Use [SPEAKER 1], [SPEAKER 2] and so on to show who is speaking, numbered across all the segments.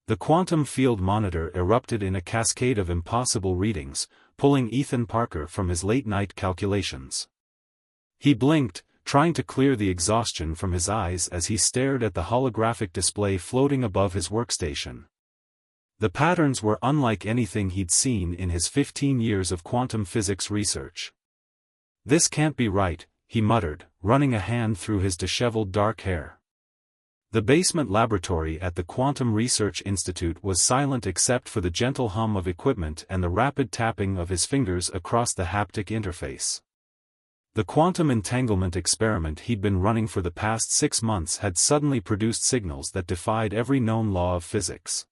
[SPEAKER 1] The quantum field monitor erupted in a cascade of impossible readings, pulling Ethan Parker from his late-night calculations. He blinked, trying to clear the exhaustion from his eyes as he stared at the holographic display floating above his workstation. The patterns were unlike anything he'd seen in his 15 years of quantum physics research. "This can't be right," he muttered, running a hand through his disheveled dark hair. The basement laboratory at the Quantum Research Institute was silent except for the gentle hum of equipment and the rapid tapping of his fingers across the haptic interface. The quantum entanglement experiment he'd been running for the past 6 months had suddenly produced signals that defied every known law of physics.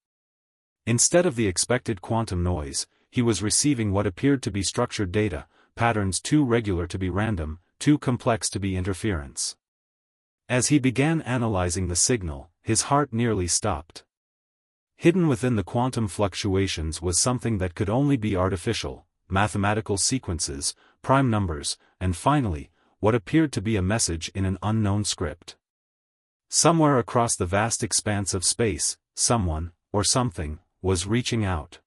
[SPEAKER 1] Instead of the expected quantum noise, he was receiving what appeared to be structured data, patterns too regular to be random, too complex to be interference. As he began analyzing the signal, his heart nearly stopped. Hidden within the quantum fluctuations was something that could only be artificial: mathematical sequences, prime numbers, and finally, what appeared to be a message in an unknown script. Somewhere across the vast expanse of space, someone, or something, was reaching out.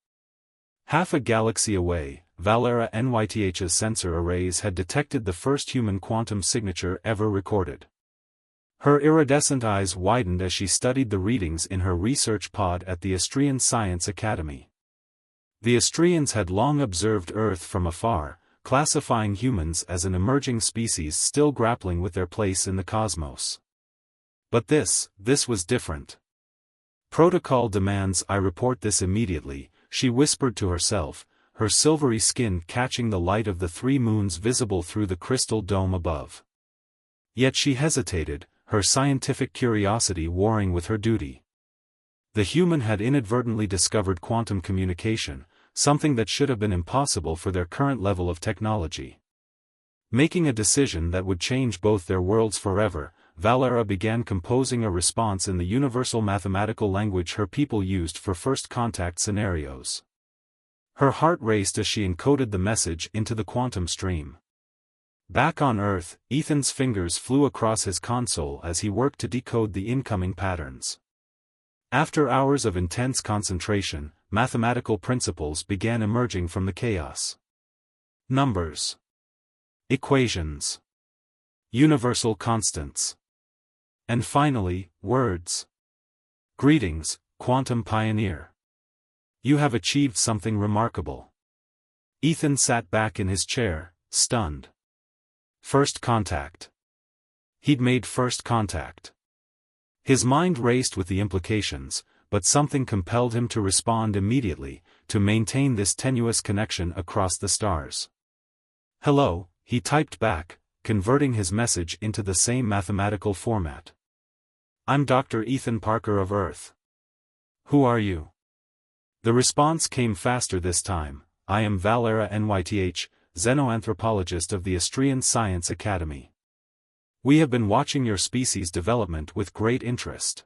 [SPEAKER 1] Half a galaxy away, Valera NYTH's sensor arrays had detected the first human quantum signature ever recorded. Her iridescent eyes widened as she studied the readings in her research pod at the Austrian Science Academy. The Austrians had long observed Earth from afar, classifying humans as an emerging species still grappling with their place in the cosmos. But this was different. "Protocol demands I report this immediately," she whispered to herself, her silvery skin catching the light of the 3 moons visible through the crystal dome above. Yet she hesitated, her scientific curiosity warring with her duty. The human had inadvertently discovered quantum communication, something that should have been impossible for their current level of technology. Making a decision that would change both their worlds forever, Valera began composing a response in the universal mathematical language her people used for first contact scenarios. Her heart raced as she encoded the message into the quantum stream. Back on Earth, Ethan's fingers flew across his console as he worked to decode the incoming patterns. After hours of intense concentration, mathematical principles began emerging from the chaos. Numbers. Equations. Universal constants. And finally, words. "Greetings, quantum pioneer. You have achieved something remarkable." Ethan sat back in his chair, stunned. First contact. He'd made first contact. His mind raced with the implications, but something compelled him to respond immediately, to maintain this tenuous connection across the stars. "Hello," he typed back, converting his message into the same mathematical format. "I'm Dr. Ethan Parker of Earth. Who are you?" The response came faster this time. "I am Valera NYTH, xenoanthropologist of the Austrian Science Academy. We have been watching your species' development with great interest."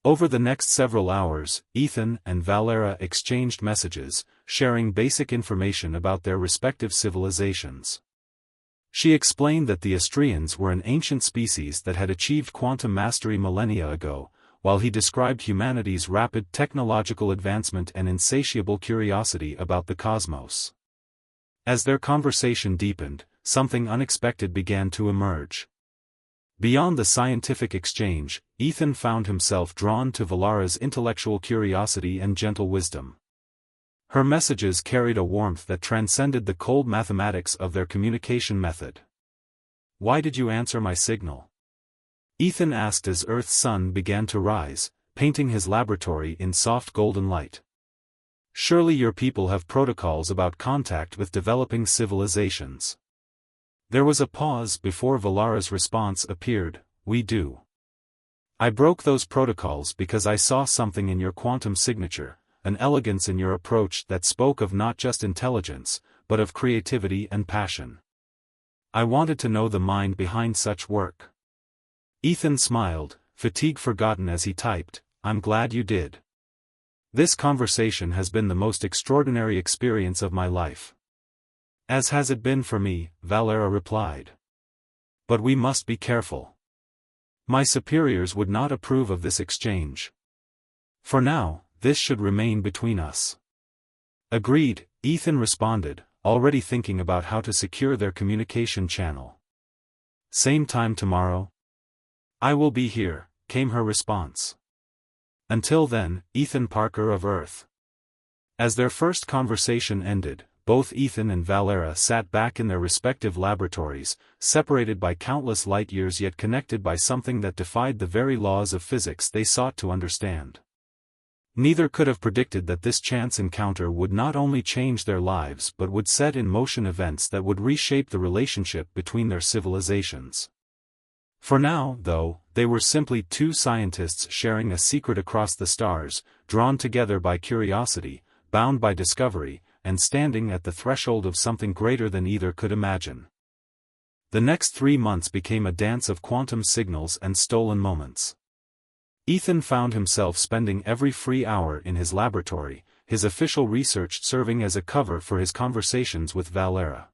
[SPEAKER 1] Over the next several hours, Ethan and Valera exchanged messages, sharing basic information about their respective civilizations. She explained that the Austrians were an ancient species that had achieved quantum mastery millennia ago, while he described humanity's rapid technological advancement and insatiable curiosity about the cosmos. As their conversation deepened, something unexpected began to emerge. Beyond the scientific exchange, Ethan found himself drawn to Valera's intellectual curiosity and gentle wisdom. Her messages carried a warmth that transcended the cold mathematics of their communication method. "Why did you answer my signal?" Ethan asked as Earth's sun began to rise, painting his laboratory in soft golden light. "Surely your people have protocols about contact with developing civilizations." There was a pause before Valera's response appeared. "We do. I broke those protocols because I saw something in your quantum signature, an elegance in your approach that spoke of not just intelligence, but of creativity and passion. I wanted to know the mind behind such work." Ethan smiled, fatigue forgotten as he typed, "I'm glad you did. This conversation has been the most extraordinary experience of my life." "As has it been for me," Valera replied. "But we must be careful. My superiors would not approve of this exchange. For now, this should remain between us. Agreed, Ethan responded, already thinking about how to secure their communication channel. Same time tomorrow? I will be here, came her response. Until then, Ethan Parker of Earth. As their first conversation ended, both Ethan and Valera sat back in their respective laboratories, separated by countless light-years yet connected by something that defied the very laws of physics they sought to understand. Neither could have predicted that this chance encounter would not only change their lives but would set in motion events that would reshape the relationship between their civilizations. For now, though, they were simply two scientists sharing a secret across the stars, drawn together by curiosity, bound by discovery, and standing at the threshold of something greater than either could imagine. The next 3 months became a dance of quantum signals and stolen moments. Ethan found himself spending every free hour in his laboratory, his official research serving as a cover for his conversations with Valera.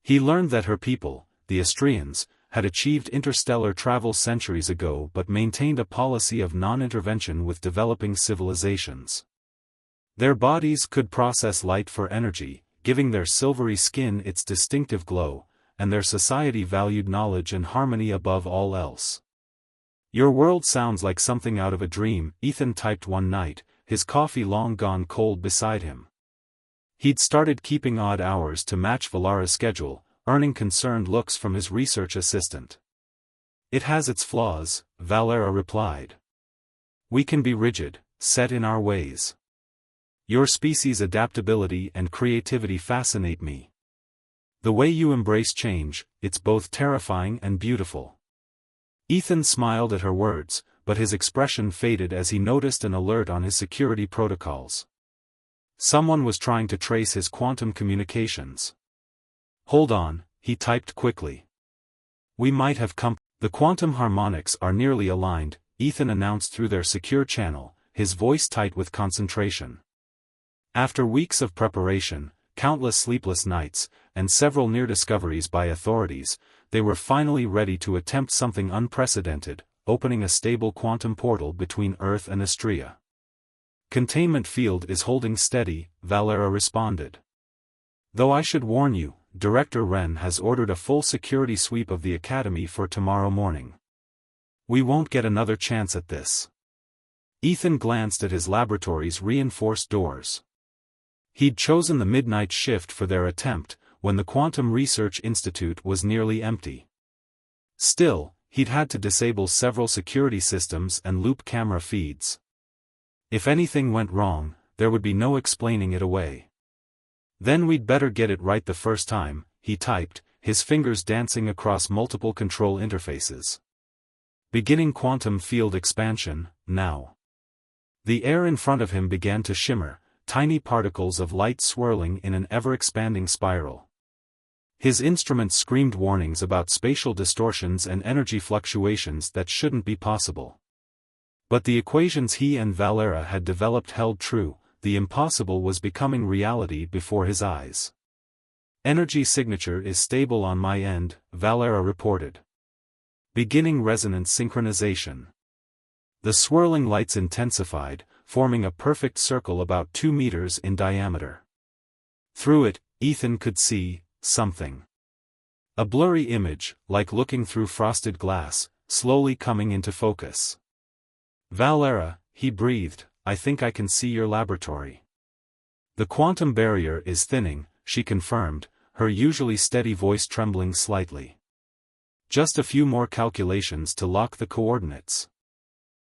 [SPEAKER 1] He learned that her people, the Astrians, had achieved interstellar travel centuries ago but maintained a policy of non-intervention with developing civilizations. Their bodies could process light for energy, giving their silvery skin its distinctive glow, and their society valued knowledge and harmony above all else. Your world sounds like something out of a dream, Ethan typed one night, his coffee long gone cold beside him. He'd started keeping odd hours to match Valera's schedule, earning concerned looks from his research assistant. It has its flaws, Valera replied. We can be rigid, set in our ways. Your species' adaptability and creativity fascinate me. The way you embrace change, it's both terrifying and beautiful. Ethan smiled at her words, but his expression faded as he noticed an alert on his security protocols. Someone was trying to trace his quantum communications. Hold on, he typed quickly. We might have The quantum harmonics are nearly aligned, Ethan announced through their secure channel, his voice tight with concentration. After weeks of preparation, countless sleepless nights, and several near discoveries by authorities, they were finally ready to attempt something unprecedented, opening a stable quantum portal between Earth and Astrea. Containment field is holding steady, Valera responded. Though I should warn you, Director Wren has ordered a full security sweep of the Academy for tomorrow morning. We won't get another chance at this. Ethan glanced at his laboratory's reinforced doors. He'd chosen the midnight shift for their attempt, when the Quantum Research Institute was nearly empty. Still, he'd had to disable several security systems and loop camera feeds. If anything went wrong, there would be no explaining it away. Then we'd better get it right the first time, he typed, his fingers dancing across multiple control interfaces. Beginning quantum field expansion, now. The air in front of him began to shimmer, tiny particles of light swirling in an ever-expanding spiral. His instruments screamed warnings about spatial distortions and energy fluctuations that shouldn't be possible. But the equations he and Valera had developed held true, the impossible was becoming reality before his eyes. Energy signature is stable on my end, Valera reported. Beginning resonance synchronization. The swirling lights intensified, forming a perfect circle about 2 meters in diameter. Through it, Ethan could see something. A blurry image, like looking through frosted glass, slowly coming into focus. Valera, he breathed, I think I can see your laboratory. The quantum barrier is thinning, she confirmed, her usually steady voice trembling slightly. Just a few more calculations to lock the coordinates.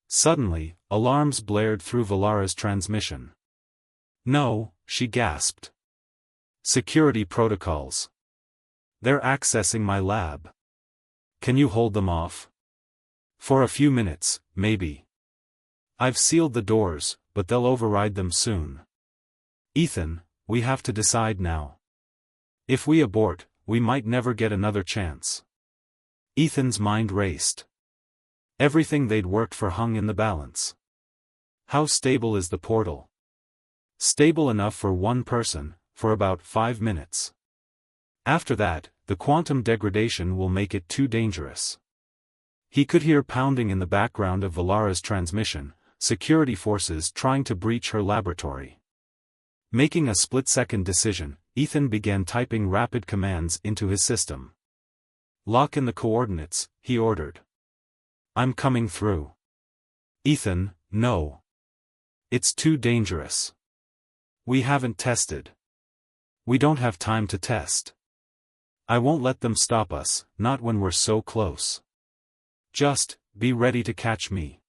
[SPEAKER 1] Suddenly, alarms blared through Valera's transmission. No, she gasped. Security protocols. They're accessing my lab. Can you hold them off? For a few minutes, maybe. I've sealed the doors, but they'll override them soon. Ethan, we have to decide now. If we abort, we might never get another chance. Ethan's mind raced. Everything they'd worked for hung in the balance. How stable is the portal? Stable enough for one person, for about 5 minutes. After that, the quantum degradation will make it too dangerous. He could hear pounding in the background of Valera's transmission, security forces trying to breach her laboratory. Making a split-second decision, Ethan began typing rapid commands into his system. "Lock in the coordinates," he ordered. "I'm coming through." "Ethan, no. It's too dangerous. We haven't tested. We don't have time to test. I won't let them stop us, not when we're so close. Just, be ready to catch me."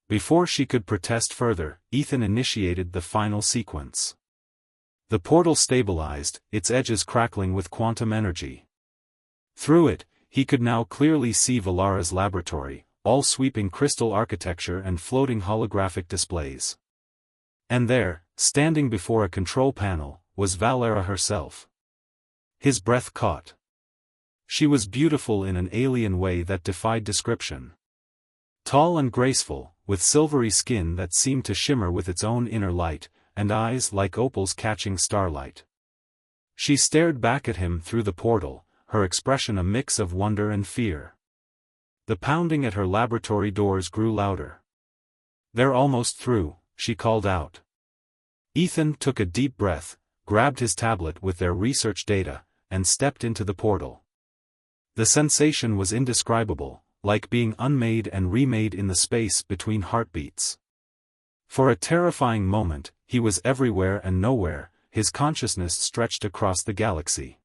[SPEAKER 1] Before she could protest further, Ethan initiated the final sequence. The portal stabilized, its edges crackling with quantum energy. Through it, he could now clearly see Valara's laboratory, all sweeping crystal architecture and floating holographic displays. And there, standing before a control panel, was Valara herself. His breath caught. She was beautiful in an alien way that defied description. Tall and graceful, with silvery skin that seemed to shimmer with its own inner light, and eyes like opals catching starlight. She stared back at him through the portal, her expression a mix of wonder and fear. The pounding at her laboratory doors grew louder. "They're almost through," she called out. Ethan took a deep breath, grabbed his tablet with their research data, and stepped into the portal. The sensation was indescribable, like being unmade and remade in the space between heartbeats. For a terrifying moment, he was everywhere and nowhere, his consciousness stretched across the galaxy.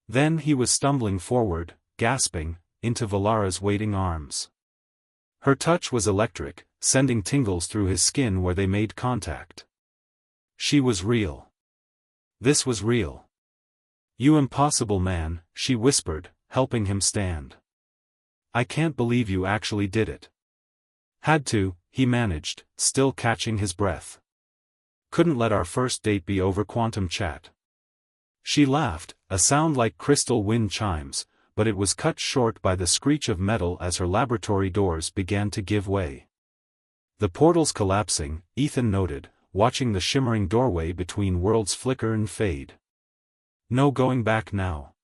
[SPEAKER 1] Then he was stumbling forward, gasping, into Valara's waiting arms. Her touch was electric, sending tingles through his skin where they made contact. She was real. This was real. "You impossible man," she whispered, helping him stand. "I can't believe you actually did it." "Had to," he managed, still catching his breath. "Couldn't let our first date be over quantum chat." She laughed, a sound like crystal wind chimes, but it was cut short by the screech of metal as her laboratory doors began to give way. The portals collapsing, Ethan noted, watching the shimmering doorway between worlds flicker and fade. "No going back now."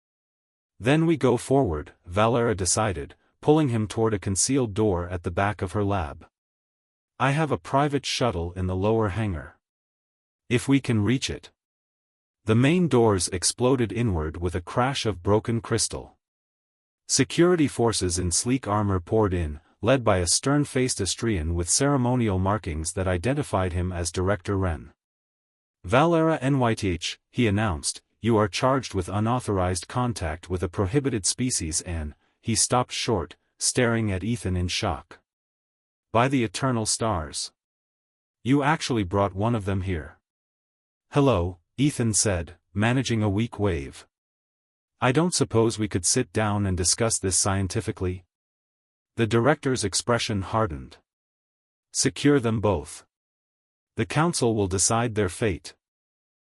[SPEAKER 1] "Then we go forward," Valara decided, pulling him toward a concealed door at the back of her lab. "I have a private shuttle in the lower hangar. If we can reach it." The main doors exploded inward with a crash of broken crystal. Security forces in sleek armor poured in, led by a stern-faced Astrian with ceremonial markings that identified him as Director Wren. "Valara NYTH," he announced, "you are charged with unauthorized contact with a prohibited species and—" He stopped short, staring at Ethan in shock. "By the eternal stars. You actually brought one of them here." "Hello," Ethan said, managing a weak wave. "I don't suppose we could sit down and discuss this scientifically?" The director's expression hardened. "Secure them both. The council will decide their fate."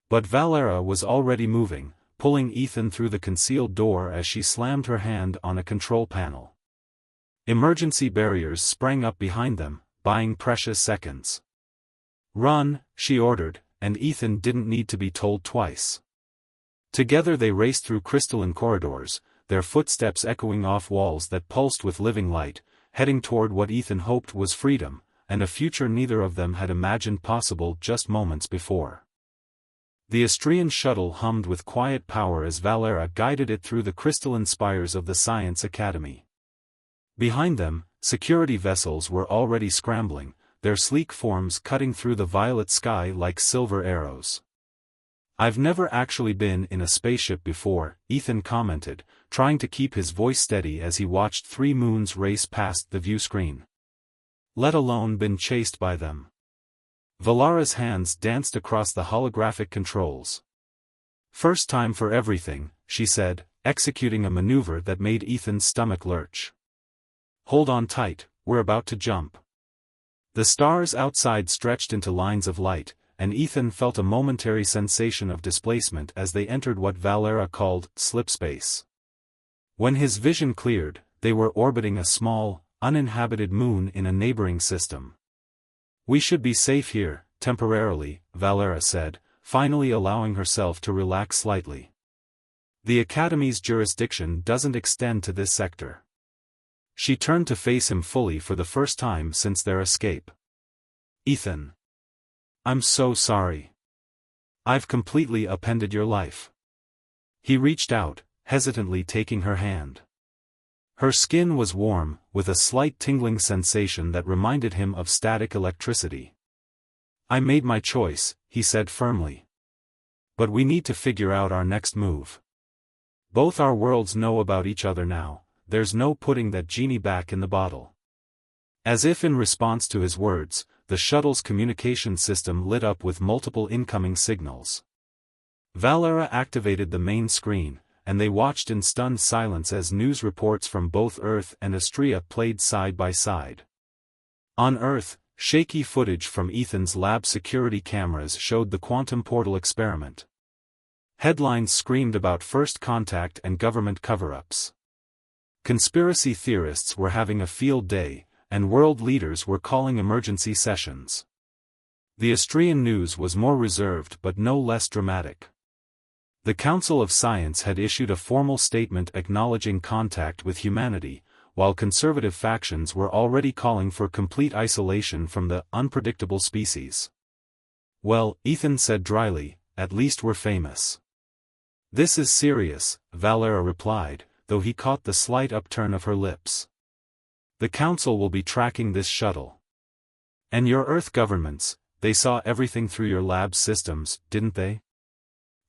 [SPEAKER 1] But Valara was already moving, pulling Ethan through the concealed door as she slammed her hand on a control panel. Emergency barriers sprang up behind them, buying precious seconds. "Run," she ordered, and Ethan didn't need to be told twice. Together they raced through crystalline corridors, their footsteps echoing off walls that pulsed with living light, heading toward what Ethan hoped was freedom, and a future neither of them had imagined possible just moments before. The Astrian shuttle hummed with quiet power as Valara guided it through the crystalline spires of the Science Academy. Behind them, security vessels were already scrambling, their sleek forms cutting through the violet sky like silver arrows. "I've never actually been in a spaceship before," Ethan commented, trying to keep his voice steady as he watched 3 moons race past the view screen. "Let alone been chased by them." Valara's hands danced across the holographic controls. "First time for everything," she said, executing a maneuver that made Ethan's stomach lurch. "Hold on tight, we're about to jump." The stars outside stretched into lines of light, and Ethan felt a momentary sensation of displacement as they entered what Valara called slip space. When his vision cleared, they were orbiting a small, uninhabited moon in a neighboring system. "We should be safe here, temporarily," Valara said, finally allowing herself to relax slightly. "The Academy's jurisdiction doesn't extend to this sector." She turned to face him fully for the first time since their escape. Ethan. I'm so sorry. I've completely upended your life. He reached out, hesitantly taking her hand. Her skin was warm, with a slight tingling sensation that reminded him of static electricity. I made my choice, he said firmly. But we need to figure out our next move. Both our worlds know about each other now, there's no putting that genie back in the bottle. As if in response to his words, the shuttle's communication system lit up with multiple incoming signals. Valera activated the main screen, and they watched in stunned silence as news reports from both Earth and Astrea played side by side. On Earth, shaky footage from Ethan's lab security cameras showed the quantum portal experiment. Headlines screamed about first contact and government cover-ups. Conspiracy theorists were having a field day, and world leaders were calling emergency sessions. The Astrean news was more reserved but no less dramatic. The Council of Science had issued a formal statement acknowledging contact with humanity, while conservative factions were already calling for complete isolation from the unpredictable species. Well, Ethan said dryly, at least we're famous. This is serious, Valera replied, though he caught the slight upturn of her lips. The Council will be tracking this shuttle. And your Earth governments, they saw everything through your lab systems, didn't they?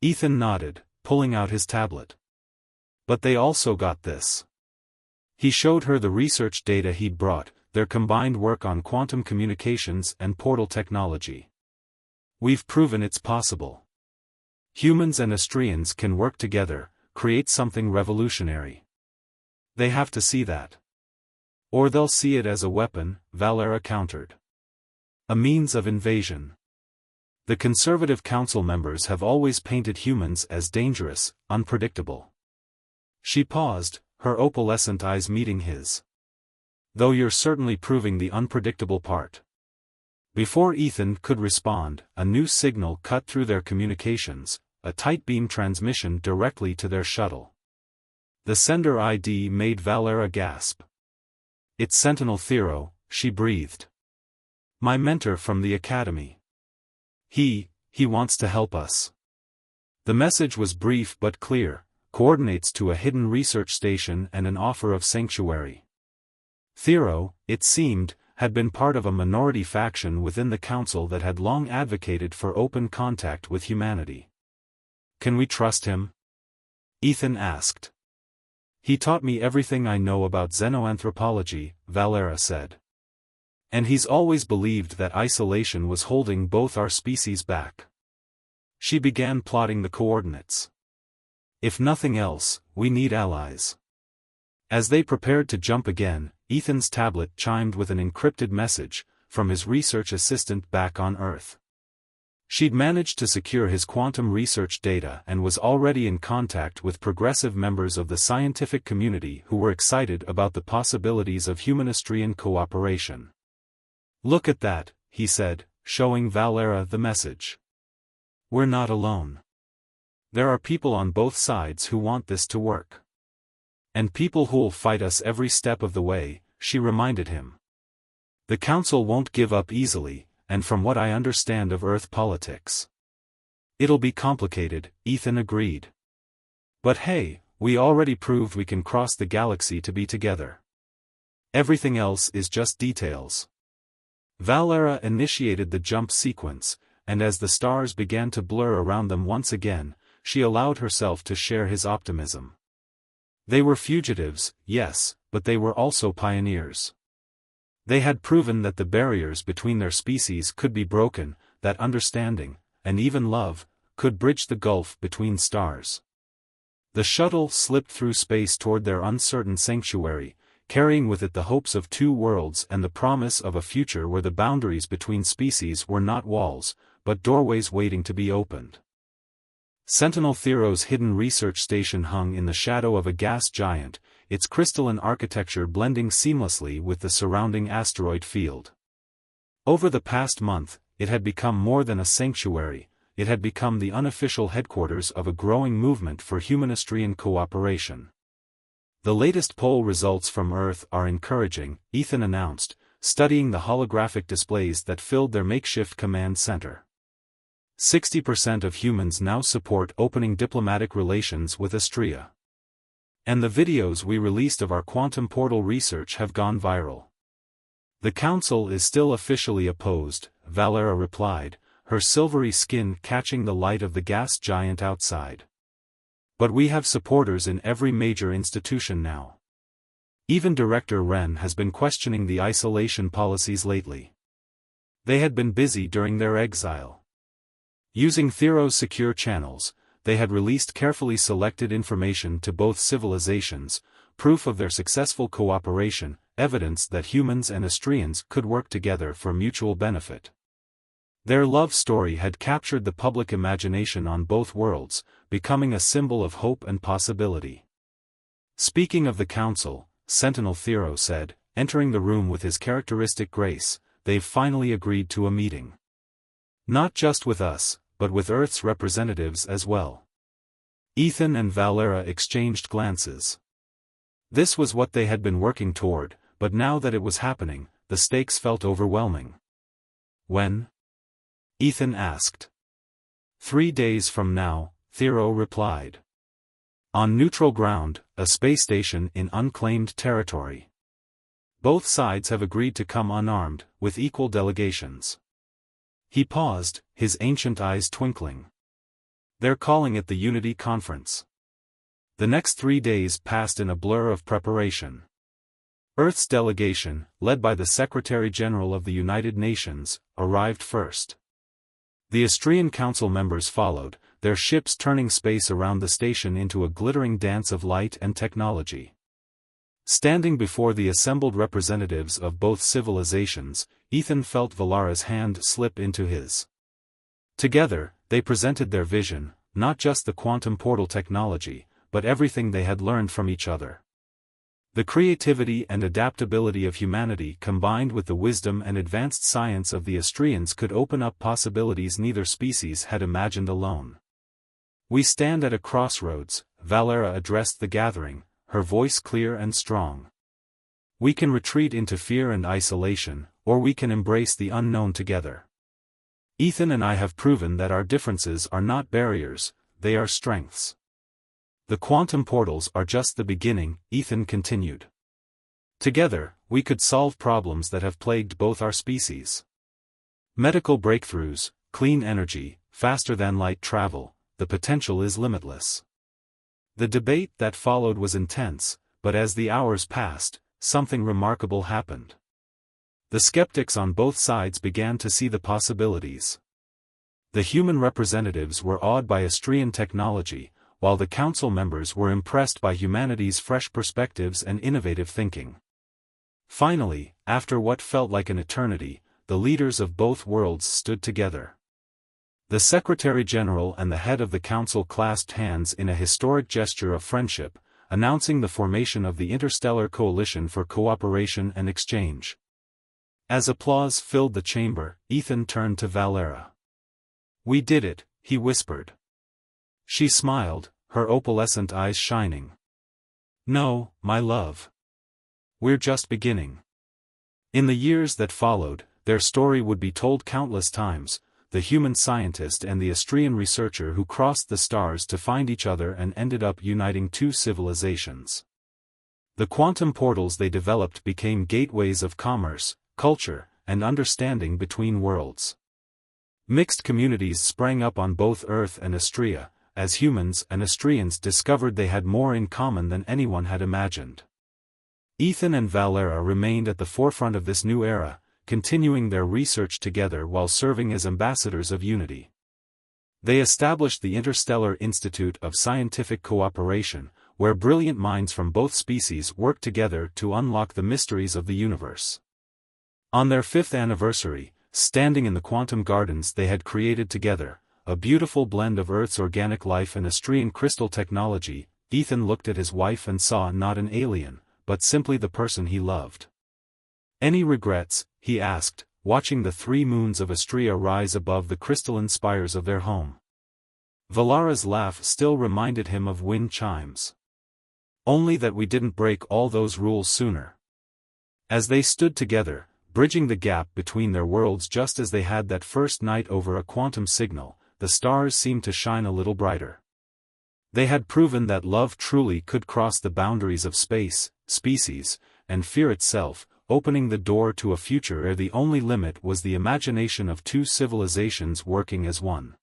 [SPEAKER 1] Ethan nodded, pulling out his tablet. But they also got this. He showed her the research data he'd brought, their combined work on quantum communications and portal technology. We've proven it's possible. Humans and Astreans can work together, create something revolutionary. They have to see that. Or they'll see it as a weapon, Valera countered. A means of invasion. The conservative council members have always painted humans as dangerous, unpredictable. She paused, her opalescent eyes meeting his. Though you're certainly proving the unpredictable part. Before Ethan could respond, a new signal cut through their communications, a tight beam transmission directly to their shuttle. The sender ID made Valera gasp. It's Sentinel Thero, she breathed. My mentor from the Academy. He wants to help us. The message was brief but clear, coordinates to a hidden research station and an offer of sanctuary. Thero, it seemed, had been part of a minority faction within the Council that had long advocated for open contact with humanity. Can we trust him? Ethan asked. He taught me everything I know about xenoanthropology, Valera said. And he's always believed that isolation was holding both our species back. She began plotting the coordinates. If nothing else, we need allies. As they prepared to jump again, Ethan's tablet chimed with an encrypted message, from his research assistant back on Earth. She'd managed to secure his quantum research data and was already in contact with progressive members of the scientific community who were excited about the possibilities of human-Astrean cooperation. Look at that, he said, showing Valera the message. We're not alone. There are people on both sides who want this to work. And people who'll fight us every step of the way, she reminded him. The Council won't give up easily, and from what I understand of Earth politics. It'll be complicated, Ethan agreed. But hey, we already proved we can cross the galaxy to be together. Everything else is just details. Valera initiated the jump sequence, and as the stars began to blur around them once again, she allowed herself to share his optimism. They were fugitives, yes, but they were also pioneers. They had proven that the barriers between their species could be broken, that understanding, and even love, could bridge the gulf between stars. The shuttle slipped through space toward their uncertain sanctuary, carrying with it the hopes of two worlds and the promise of a future where the boundaries between species were not walls, but doorways waiting to be opened. Sentinel Thero's hidden research station hung in the shadow of a gas giant, its crystalline architecture blending seamlessly with the surrounding asteroid field. Over the past month, it had become more than a sanctuary, it had become the unofficial headquarters of a growing movement for human-Astrean cooperation. The latest poll results from Earth are encouraging, Ethan announced, studying the holographic displays that filled their makeshift command center. 60% of humans now support opening diplomatic relations with Astrea. And the videos we released of our quantum portal research have gone viral. The Council is still officially opposed, Valera replied, her silvery skin catching the light of the gas giant outside. But we have supporters in every major institution now. Even Director Wren has been questioning the isolation policies lately. They had been busy during their exile. Using Thero's secure channels, they had released carefully selected information to both civilizations, proof of their successful cooperation, evidence that humans and Astreans could work together for mutual benefit. Their love story had captured the public imagination on both worlds, becoming a symbol of hope and possibility. Speaking of the Council, Sentinel Thero said, entering the room with his characteristic grace, they've finally agreed to a meeting. Not just with us, but with Earth's representatives as well. Ethan and Valera exchanged glances. This was what they had been working toward, but now that it was happening, the stakes felt overwhelming. When? Ethan asked. 3 days from now, Thero replied. On neutral ground, a space station in unclaimed territory. Both sides have agreed to come unarmed, with equal delegations. He paused, his ancient eyes twinkling. They're calling it the Unity Conference. The next 3 days passed in a blur of preparation. Earth's delegation, led by the Secretary-General of the United Nations, arrived first. The Astrean Council members followed, their ships turning space around the station into a glittering dance of light and technology. Standing before the assembled representatives of both civilizations, Ethan felt Valera's hand slip into his. Together, they presented their vision, not just the quantum portal technology, but everything they had learned from each other. The creativity and adaptability of humanity combined with the wisdom and advanced science of the Astreans could open up possibilities neither species had imagined alone. We stand at a crossroads, Valera addressed the gathering, her voice clear and strong. We can retreat into fear and isolation, or we can embrace the unknown together. Ethan and I have proven that our differences are not barriers, they are strengths. The quantum portals are just the beginning, Ethan continued. Together, we could solve problems that have plagued both our species. Medical breakthroughs, clean energy, faster-than-light travel, the potential is limitless. The debate that followed was intense, but as the hours passed, something remarkable happened. The skeptics on both sides began to see the possibilities. The human representatives were awed by Astrean technology, while the council members were impressed by humanity's fresh perspectives and innovative thinking. Finally, after what felt like an eternity, the leaders of both worlds stood together. The Secretary-General and the head of the council clasped hands in a historic gesture of friendship, announcing the formation of the Interstellar Coalition for Cooperation and Exchange. As applause filled the chamber, Ethan turned to Valera. "We did it," he whispered. She smiled, her opalescent eyes shining. "No, my love. We're just beginning." In the years that followed, their story would be told countless times, the human scientist and the Astrean researcher who crossed the stars to find each other and ended up uniting two civilizations. The quantum portals they developed became gateways of commerce, culture, and understanding between worlds. Mixed communities sprang up on both Earth and Astrea, as humans and Astreans discovered they had more in common than anyone had imagined. Ethan and Valera remained at the forefront of this new era, continuing their research together while serving as ambassadors of unity. They established the Interstellar Institute of Scientific Cooperation, where brilliant minds from both species worked together to unlock the mysteries of the universe. On their 5th anniversary, standing in the quantum gardens they had created together, a beautiful blend of Earth's organic life and Astrean crystal technology, Ethan looked at his wife and saw not an alien, but simply the person he loved. "Any regrets?" he asked, watching the 3 moons of Astrea rise above the crystalline spires of their home. Valera's laugh still reminded him of wind chimes. "Only that we didn't break all those rules sooner." As they stood together, bridging the gap between their worlds. Just as they had that first night over a quantum signal, the stars seemed to shine a little brighter. They had proven that love truly could cross the boundaries of space, species, and fear itself, opening the door to a future where the only limit was the imagination of two civilizations working as one.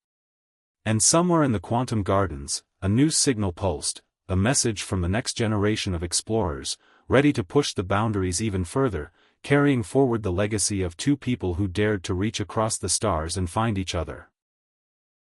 [SPEAKER 1] And somewhere in the quantum gardens, a new signal pulsed, a message from the next generation of explorers, ready to push the boundaries even further, carrying forward the legacy of two people who dared to reach across the stars and find each other.